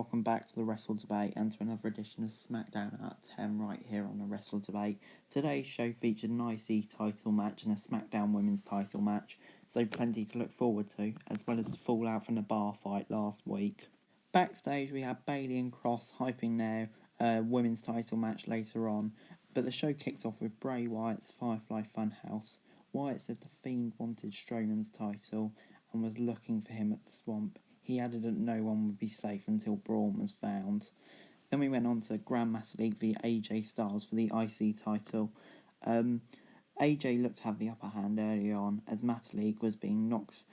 welcome back to the Wrestle Debate and to another edition of Smackdown Out 10 right here on the Wrestle Debate. Today's show featured an IC title match and a Smackdown Women's title match, so plenty to look forward to, as well as the fallout from the bar fight last week. Backstage we had Bayley and Cross hyping their women's title match later on, but the show kicked off with Bray Wyatt's Firefly Funhouse. Wyatt said the Fiend wanted Strowman's title and was looking for him at the Swamp. He added that no one would be safe until Braun was found. Then we went on to Grand Metalik v AJ Styles for the IC title. AJ looked to have the upper hand early on as Metalik was being knocked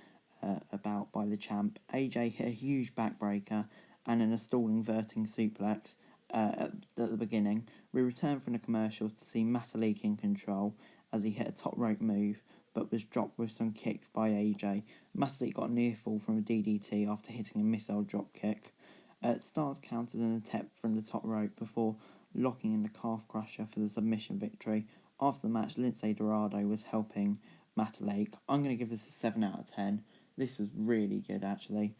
about by the champ. AJ hit a huge backbreaker and then a stalling inverting suplex at the beginning. We returned from the commercials to see Metalik in control as he hit a top rope move, but was dropped with some kicks by AJ. Metalik got a near fall from a DDT after hitting a missile drop kick. Styles countered an attempt from the top rope before locking in the calf crusher for the submission victory. After the match, Lince Dorado was helping Metalik. I'm going to give this a 7 out of 10. This was really good, actually.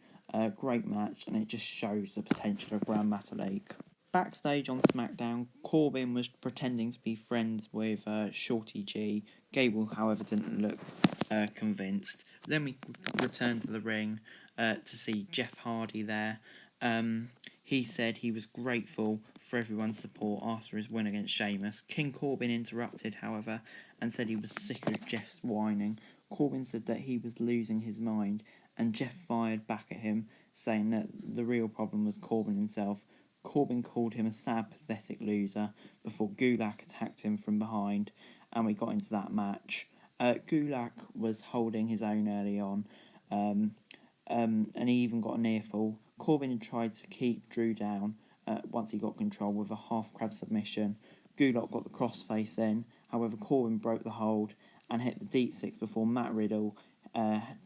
Great match, and it just shows the potential of Grand Metalik. Backstage on SmackDown, Corbin was pretending to be friends with Shorty G. Gable, however, didn't look convinced. Then we returned to the ring to see Jeff Hardy there. He said he was grateful for everyone's support after his win against Sheamus. King Corbin interrupted, however, and said he was sick of Jeff's whining. Corbin said that he was losing his mind, and Jeff fired back at him, saying that the real problem was Corbin himself. Corbin called him a sad, pathetic loser before Gulak attacked him from behind, and we got into that match. Gulak was holding his own early on, and he even got a near fall. Corbin tried to keep Drew down once he got control with a half crab submission. Gulak got the crossface in, however Corbin broke the hold and hit the deep six before Matt Riddle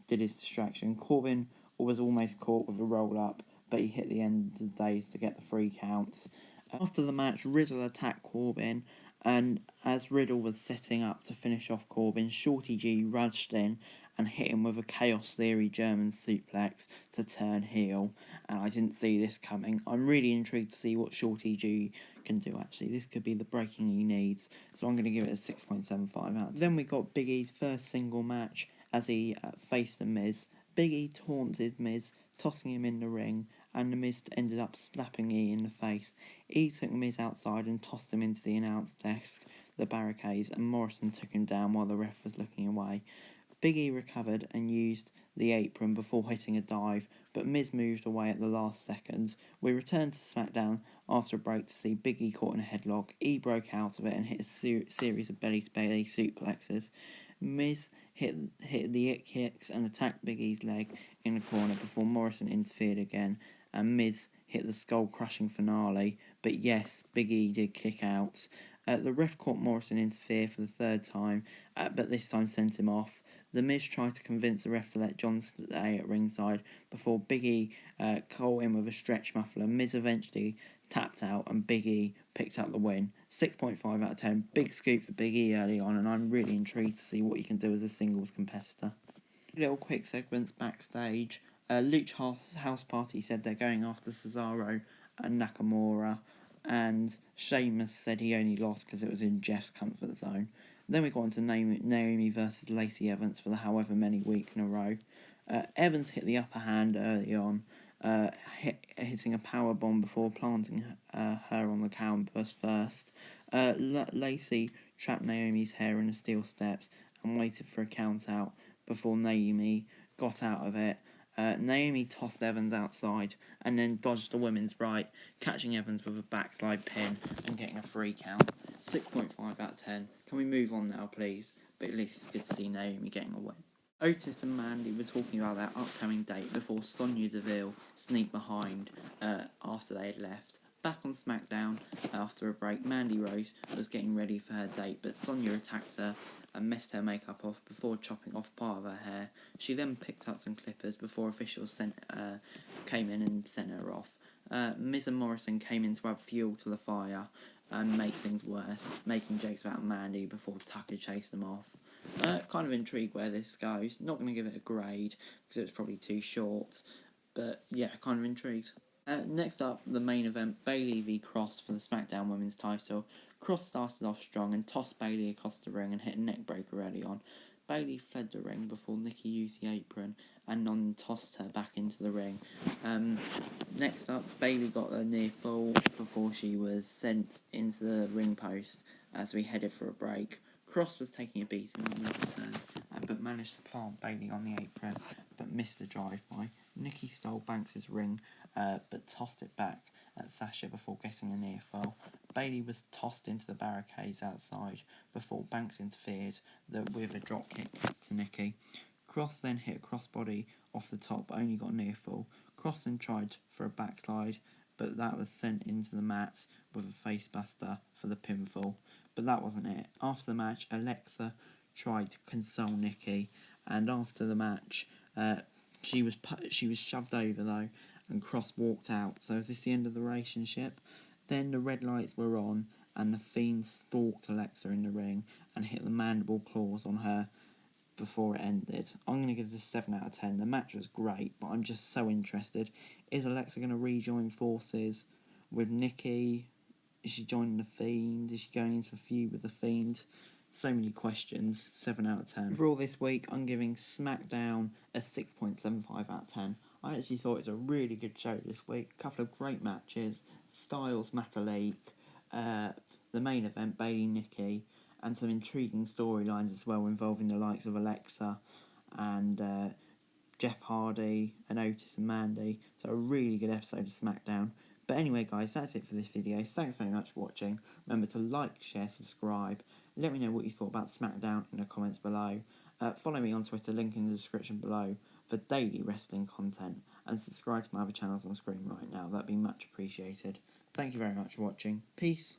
did his distraction. Corbin was almost caught with a roll up, but he hit the end of the days to get the 3 count. After the match, Riddle attacked Corbin, and as Riddle was setting up to finish off Corbin, Shorty G rushed in and hit him with a Chaos Theory German suplex to turn heel, and I didn't see this coming. I'm really intrigued to see what Shorty G can do, actually. This could be the breaking he needs, so I'm going to give it a 6.75 out. Then we got Big E's first single match as he faced The Miz. Big E taunted Miz, tossing him in the ring, and The Miz ended up slapping E in the face. E took Miz outside and tossed him into the announce desk, the barricades, and Morrison took him down while the ref was looking away. Big E recovered and used the apron before hitting a dive, but Miz moved away at the last seconds. We returned to SmackDown after a break to see Big E caught in a headlock. E broke out of it and hit a series of belly-to-belly suplexes. Miz hit the it kicks and attacked Big E's leg in the corner before Morrison interfered again, and Miz hit the skull-crushing finale, but yes, Big E did kick out. The ref caught Morrison interfere for the 3rd time, but this time sent him off. The Miz tried to convince the ref to let John stay at ringside before Big E caught him with a stretch muffler. Miz eventually tapped out and Big E picked up the win. 6.5 out of 10. Big scoop for Big E early on, and I'm really intrigued to see what he can do as a singles competitor. Little quick segments backstage. Lucha House Party said they're going after Cesaro and Nakamura, and Sheamus said he only lost because it was in Jeff's comfort zone. Then we got into Naomi versus Lacey Evans for the however many week in a row. Evans hit the upper hand early on, hitting a power bomb before planting her on the canvas first. Lacey trapped Naomi's hair in the steel steps and waited for a count out before Naomi got out of it. Naomi tossed Evans outside and then dodged the women's right, catching Evans with a backslide pin and getting a 3 count. 6.5 out of 10. Can we move on now, please? But at least it's good to see Naomi getting a win. Otis and Mandy were talking about their upcoming date before Sonya Deville sneaked behind after they had left. Back on SmackDown, after a break, Mandy Rose was getting ready for her date, but Sonya attacked her and messed her makeup off before chopping off part of her hair. She then picked up some clippers before officials came in and sent her off. Miz and Morrison came in to add fuel to the fire and make things worse, making jokes about Mandy before Tucker chased them off. Kind of intrigued where this goes. Not going to give it a grade because it was probably too short, but yeah, kind of intrigued. Next up, the main event, Bayley v Cross for the SmackDown Women's title. Cross started off strong and tossed Bayley across the ring and hit a neck breaker early on. Bayley fled the ring before Nikki used the apron and non tossed her back into the ring. Next up, Bayley got a near fall before she was sent into the ring post as we headed for a break. Cross was taking a beating on the return, but managed to plant Bayley on the apron, but missed a drive-by. Nikki stole Banks' ring, but tossed it back at Sasha before getting a near fall. Bayley was tossed into the barricades outside before Banks interfered with a drop kick to Nikki. Cross then hit a crossbody off the top, but only got a near fall. Cross then tried for a backslide, but that was sent into the mat with a facebuster for the pinfall. But that wasn't it. After the match, Alexa tried to console Nikki, and after the match, she was shoved over though, and Cross walked out. So is this the end of the relationship? Then the red lights were on, and the Fiend stalked Alexa in the ring and hit the mandible claws on her before it ended. I'm going to give this a 7 out of 10. The match was great, but I'm just so interested. Is Alexa going to rejoin forces with Nikki? Is she joining the Fiend? Is she going into a feud with the Fiend? So many questions. 7 out of 10. For all this week, I'm giving SmackDown a 6.75 out of 10. I actually thought it was a really good show this week. A couple of great matches. Styles, Matalik, the main event, Bayley, Nikki, and some intriguing storylines as well involving the likes of Alexa and Jeff Hardy and Otis and Mandy. So a really good episode of SmackDown. But anyway, guys, that's it for this video. Thanks very much for watching. Remember to like, share, subscribe. Let me know what you thought about SmackDown in the comments below. Follow me on Twitter, link in the description below, for daily wrestling content. And subscribe to my other channels on screen right now. That'd be much appreciated. Thank you very much for watching. Peace.